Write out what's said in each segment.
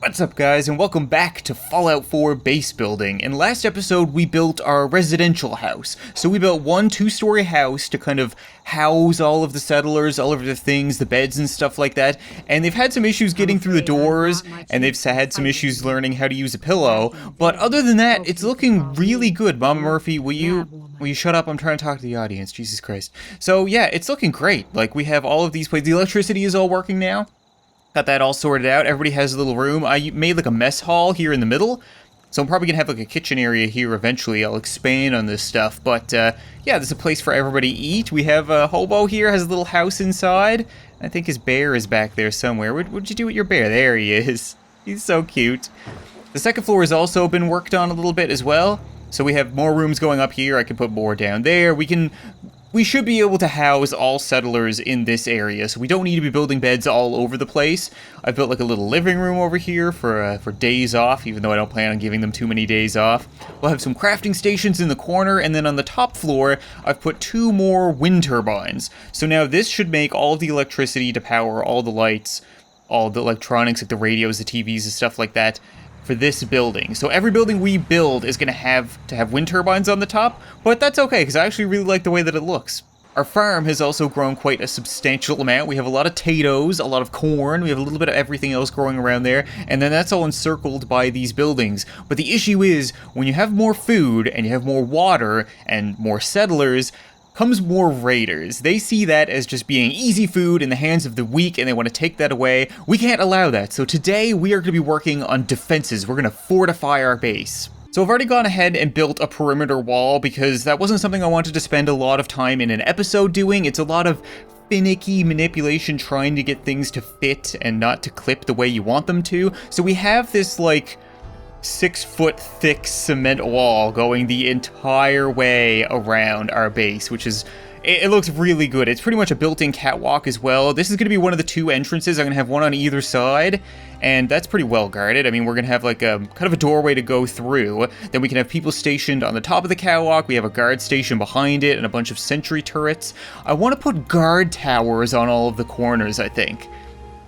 What's up guys, and welcome back to Fallout 4 base building. In last episode we built our residential house. So we built one two-story house to kind of house all of the settlers, all of their things, the beds and stuff like that. And they've had some issues getting through the doors, and they've had some issues learning how to use a pillow. But other than that, it's looking really good. Mama Murphy, will you shut up? I'm trying to talk to the audience, Jesus Christ. So yeah, it's looking great. Like, we have all of these places. The electricity is all working now. Got that all sorted out. Everybody has a little room. I made like a mess hall here in the middle. So I'm probably going to have like a kitchen area here eventually. I'll expand on this stuff. But yeah, there's a place for everybody to eat. We have a hobo here, has a little house inside. I think his bear is back there somewhere. What'd you do with your bear? There he is. He's so cute. The second floor has also been worked on a little bit as well. So we have more rooms going up here. I can put more down there. We should be able to house all settlers in this area, so we don't need to be building beds all over the place. I've built like a little living room over here for days off, even though I don't plan on giving them too many days off. We'll have some crafting stations in the corner, and then on the top floor, I've put 2 more wind turbines. So now this should make all the electricity to power all the lights, all the electronics like the radios, the TVs, and stuff like that, for this building. So every building we build is going to have wind turbines on the top, but that's okay because I actually really like the way that it looks. Our farm has also grown quite a substantial amount. We have a lot of potatoes, a lot of corn, we have a little bit of everything else growing around there, and then that's all encircled by these buildings. But the issue is, when you have more food, and you have more water, and more settlers, comes more raiders. They see that as just being easy food in the hands of the weak, and they want to take that away. We can't allow that, so today we are going to be working on defenses. We're going to fortify our base. So I've already gone ahead and built a perimeter wall because that wasn't something I wanted to spend a lot of time in an episode doing. It's a lot of finicky manipulation trying to get things to fit and not to clip the way you want them to. So we have this like 6-foot thick cement wall going the entire way around our base, which is, it looks really good. It's pretty much a built-in catwalk as well. This is going to be one of the 2 entrances. I'm going to have one on either side, and that's pretty well guarded. I mean, we're going to have like a kind of a doorway to go through. Then we can have people stationed on the top of the catwalk. We have a guard station behind it and a bunch of sentry turrets. I want to put guard towers on all of the corners, I think.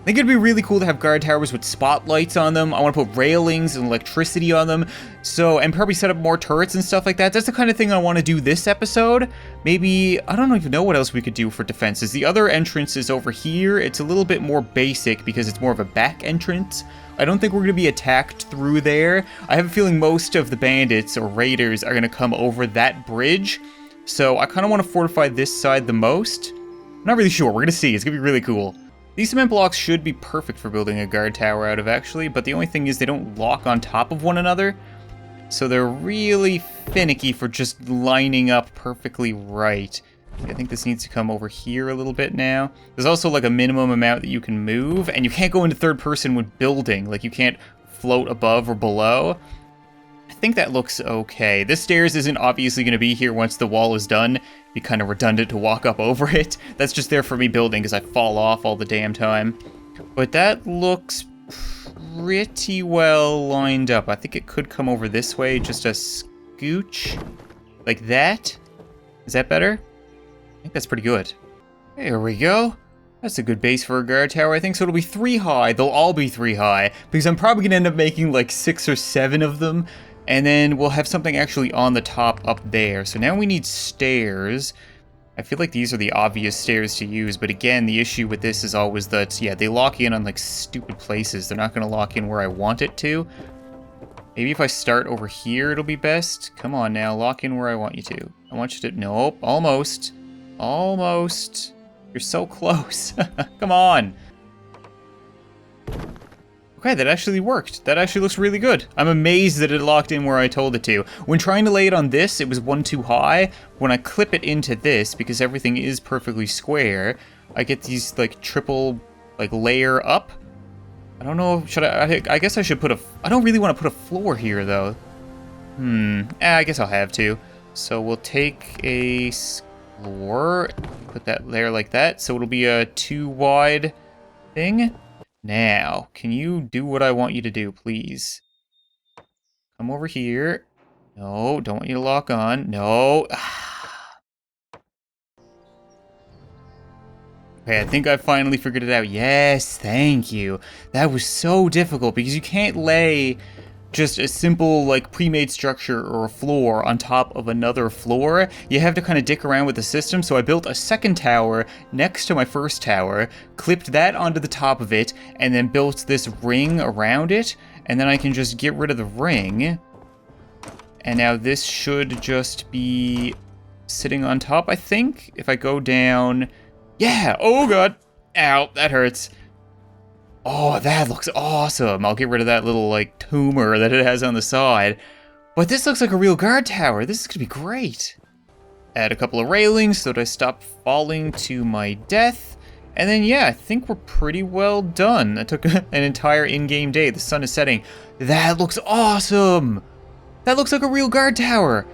I think it'd be really cool to have guard towers with spotlights on them. I want to put railings and electricity on them. So, and probably set up more turrets and stuff like that. That's the kind of thing I want to do this episode. Maybe, I don't even know what else we could do for defenses. The other entrance is over here. It's a little bit more basic because it's more of a back entrance. I don't think we're going to be attacked through there. I have a feeling most of the bandits or raiders are going to come over that bridge. So I kind of want to fortify this side the most. I'm not really sure. We're going to see. It's going to be really cool. These cement blocks should be perfect for building a guard tower out of, actually, but the only thing is they don't lock on top of one another, so they're really finicky for just lining up perfectly right. I think this needs to come over here a little bit now. There's also like a minimum amount that you can move, and you can't go into third person when building, like you can't float above or below. I think that looks okay. This stairs isn't obviously going to be here once the wall is done. It'd be kind of redundant to walk up over it. That's just there for me building because I fall off all the damn time. But that looks pretty well lined up. I think it could come over this way, just a scooch. Like that. Is that better? I think that's pretty good. There we go. That's a good base for a guard tower, I think. So it'll be 3 high. They'll all be 3 high. Because I'm probably going to end up making like 6 or 7 of them. And then we'll have something actually on the top up there. So now we need stairs. I feel like these are the obvious stairs to use. But again, the issue with this is always that, yeah, they lock in on like stupid places. They're not going to lock in where I want it to. Maybe if I start over here, it'll be best. Come on now, lock in where I want you to. I want you to, nope, almost. Almost. You're so close. Come on. Okay, that actually worked. That actually looks really good. I'm amazed that it locked in where I told it to. When trying to lay it on this, it was 1 too high. When I clip it into this, because everything is perfectly square, I get these like triple like layer up. I don't know, should I guess I should put I don't really want to put a floor here though. I guess I'll have to. So we'll take a floor, put that layer like that, so it'll be a 2 wide thing. Now, can you do what I want you to do, please? Come over here. No, don't want you to lock on. No. Okay, I think I finally figured it out. Yes, thank you. That was so difficult because you can't lay just a simple like pre-made structure or a floor on top of another floor. You have to kind of dick around with the system. So I built a second tower next to my first tower, clipped that onto the top of it, and then built this ring around it. And then I can just get rid of the ring. And now this should just be sitting on top, I think. If I go down... Yeah! Oh god! Ow, that hurts. Oh, that looks awesome. I'll get rid of that little, like, tumor that it has on the side. But this looks like a real guard tower. This is gonna be great. Add a couple of railings so that I stop falling to my death. And then, yeah, I think we're pretty well done. That took an entire in-game day. The sun is setting. That looks awesome! That looks like a real guard tower.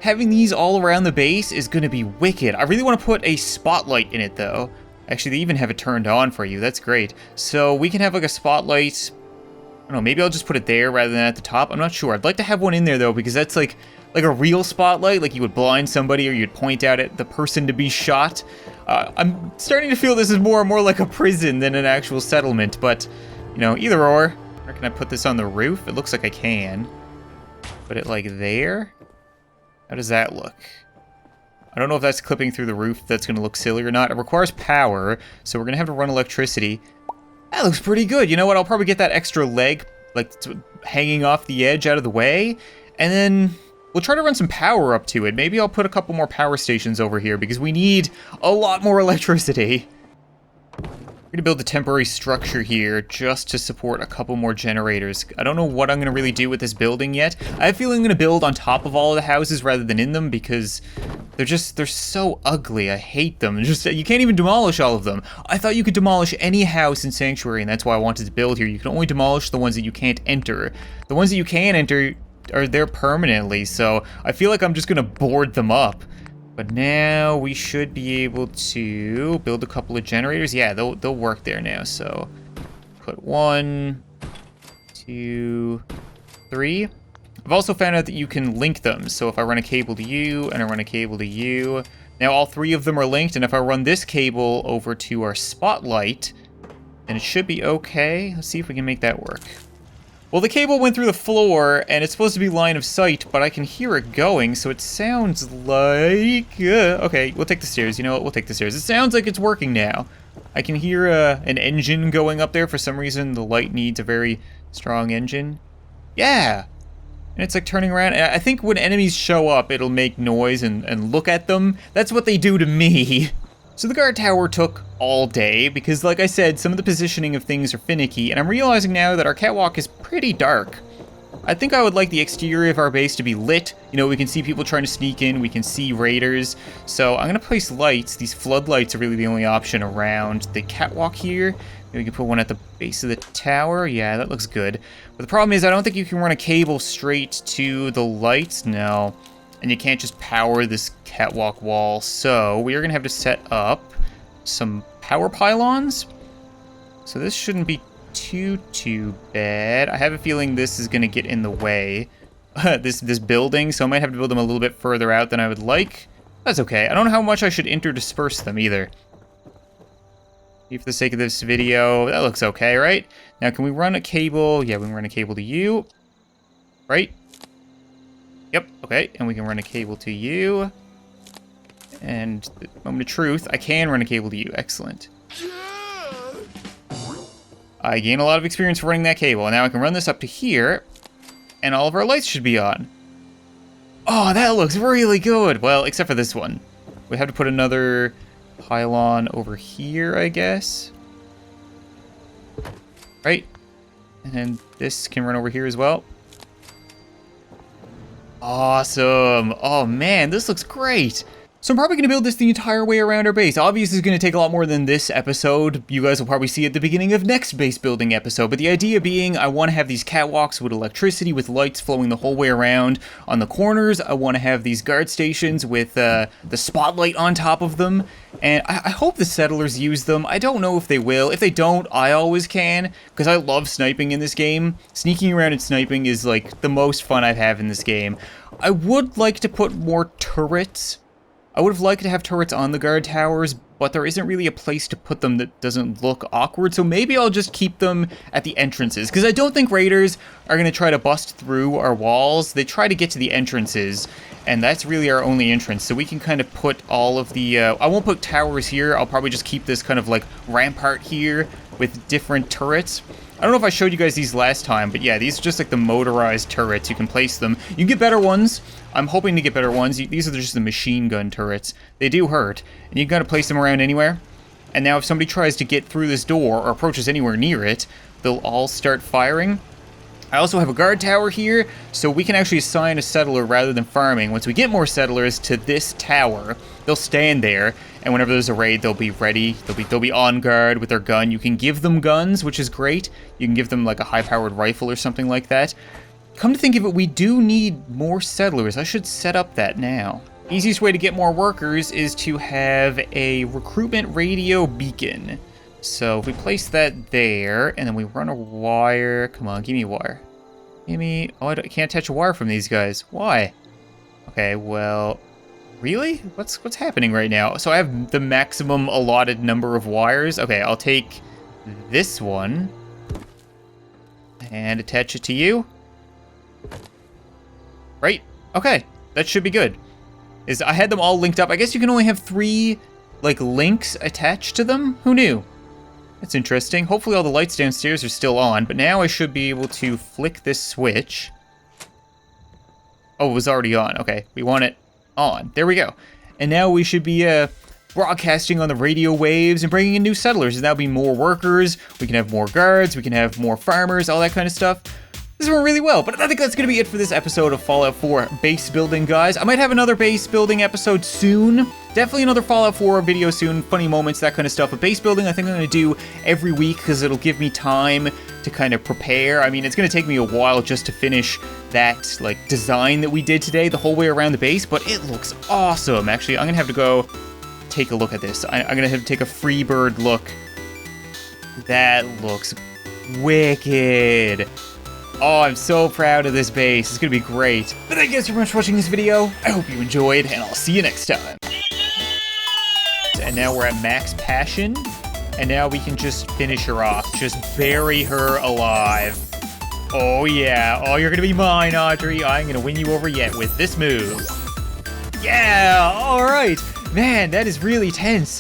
Having these all around the base is gonna be wicked. I really want to put a spotlight in it, though. Actually, they even have it turned on for you. That's great. So we can have like a spotlight. I don't know, maybe I'll just put it there rather than at the top. I'm not sure. I'd like to have one in there, though, because that's like a real spotlight. Like you would blind somebody or you'd point out at the person to be shot. I'm starting to feel this is more and more like a prison than an actual settlement. But, you know, either or. Where can I put this on the roof? It looks like I can. Put it like there. How does that look? I don't know if that's clipping through the roof. That's going to look silly or not. It requires power, so we're going to have to run electricity. That looks pretty good. You know what? I'll probably get that extra leg, like, hanging off the edge out of the way. And then we'll try to run some power up to it. Maybe I'll put a couple more power stations over here because we need a lot more electricity. We're going to build a temporary structure here just to support a couple more generators. I don't know what I'm going to really do with this building yet. I have a feeling I'm going to build on top of all of the houses rather than in them because they're so ugly. I hate them. You can't even demolish all of them. I thought you could demolish any house in Sanctuary, and that's why I wanted to build here. You can only demolish the ones that you can't enter. The ones that you can enter are there permanently, so I feel like I'm just going to board them up. But now we should be able to build a couple of generators. Yeah, they'll work there now. So put 1, 2, 3. I've also found out that you can link them. So if I run a cable to you and I run a cable to you, now all 3 of them are linked. And if I run this cable over to our spotlight, then it should be okay. Let's see if we can make that work. Well, the cable went through the floor, and it's supposed to be line of sight, but I can hear it going, so it sounds like... okay, we'll take the stairs. You know what? We'll take the stairs. It sounds like it's working now. I can hear an engine going up there. For some reason, the light needs a very strong engine. Yeah! And it's like turning around. And I think when enemies show up, it'll make noise and look at them. That's what they do to me. So the guard tower took all day because, like I said, some of the positioning of things are finicky, and I'm realizing now that our catwalk is pretty dark. I think I would like the exterior of our base to be lit. You know, we can see people trying to sneak in, we can see raiders. So I'm going to place lights. These floodlights are really the only option around the catwalk here. Maybe we can put one at the base of the tower. Yeah, that looks good. But the problem is I don't think you can run a cable straight to the lights. No. And you can't just power this catwalk wall, so we are going to have to set up some power pylons. So this shouldn't be too bad. I have a feeling this is going to get in the way, this building, so I might have to build them a little bit further out than I would like. That's okay. I don't know how much I should interdisperse them either. For the sake of this video, that looks okay, right? Now, can we run a cable? Yeah, we can run a cable to you, right? Yep, okay, and we can run a cable to you. And, moment of truth, I can run a cable to you. Excellent. I gain a lot of experience running that cable, and now I can run this up to here, and all of our lights should be on. Oh, that looks really good! Well, except for this one. We have to put another pylon over here, I guess. Right? And this can run over here as well. Awesome. Oh man, this looks great. So I'm probably going to build this the entire way around our base. Obviously, it's going to take a lot more than this episode. You guys will probably see at the beginning of next base building episode. But the idea being, I want to have these catwalks with electricity, with lights flowing the whole way around. On the corners, I want to have these guard stations with the spotlight on top of them. And I hope the settlers use them. I don't know if they will. If they don't, I always can, because I love sniping in this game. Sneaking around and sniping is like the most fun I've had in this game. I would like to put more turrets. I would have liked to have turrets on the guard towers, but there isn't really a place to put them that doesn't look awkward, so maybe I'll just keep them at the entrances, because I don't think raiders are going to try to bust through our walls. They try to get to the entrances, and that's really our only entrance, so we can kind of put all of the, I won't put towers here, I'll probably just keep this kind of like rampart here with different turrets. I don't know if I showed you guys these last time, but yeah, these are just like the motorized turrets. You can place them. You can get better ones. I'm hoping to get better ones. These are just the machine gun turrets. They do hurt, and you gotta place them around anywhere. And now if somebody tries to get through this door or approaches anywhere near it, they'll all start firing. I also have a guard tower here, so we can actually assign a settler rather than farming. Once we get more settlers to this tower, they'll stand there, and whenever there's a raid, they'll be ready. They'll be on guard with their gun. You can give them guns, which is great. You can give them like a high-powered rifle or something like that. Come to think of it, we do need more settlers. I should set up that now. Easiest way to get more workers is to have a recruitment radio beacon. So if we place that there, and then we run a wire. Come on, give me a wire. Give me... Oh, I can't attach a wire from these guys. Why? Okay, well... Really? What's happening right now? So I have the maximum allotted number of wires. Okay, I'll take this one and attach it to you. Right? Okay, that should be good. I had them all linked up. I guess you can only have 3, like, links attached to them? Who knew? That's interesting. Hopefully all the lights downstairs are still on, but now I should be able to flick this switch. Oh, it was already on. Okay, we want it on. There we go. And now we should be broadcasting on the radio waves and bringing in new settlers. And that'll be more workers. We can have more guards. We can have more farmers, all that kind of stuff. This went really well, but I think that's going to be it for this episode of Fallout 4 base building, guys. I might have another base building episode soon. Definitely another Fallout 4 video soon. Funny moments, that kind of stuff. But base building, I think I'm going to do every week because it'll give me time to kind of prepare. I mean, it's going to take me a while just to finish that, like, design that we did today, the whole way around the base, but it looks awesome. Actually, I'm going to have to go take a look at this. I'm going to have to take a Freebird look. That looks wicked. Oh, I'm so proud of this base. It's gonna be great. But thank you guys so much for watching this video. I hope you enjoyed, and I'll see you next time. And now we're at max passion, and now we can just finish her off. Just bury her alive. Oh yeah. Oh, you're gonna be mine, Audrey. I'm gonna win you over yet with this move. Yeah, all right. Man, that is really tense.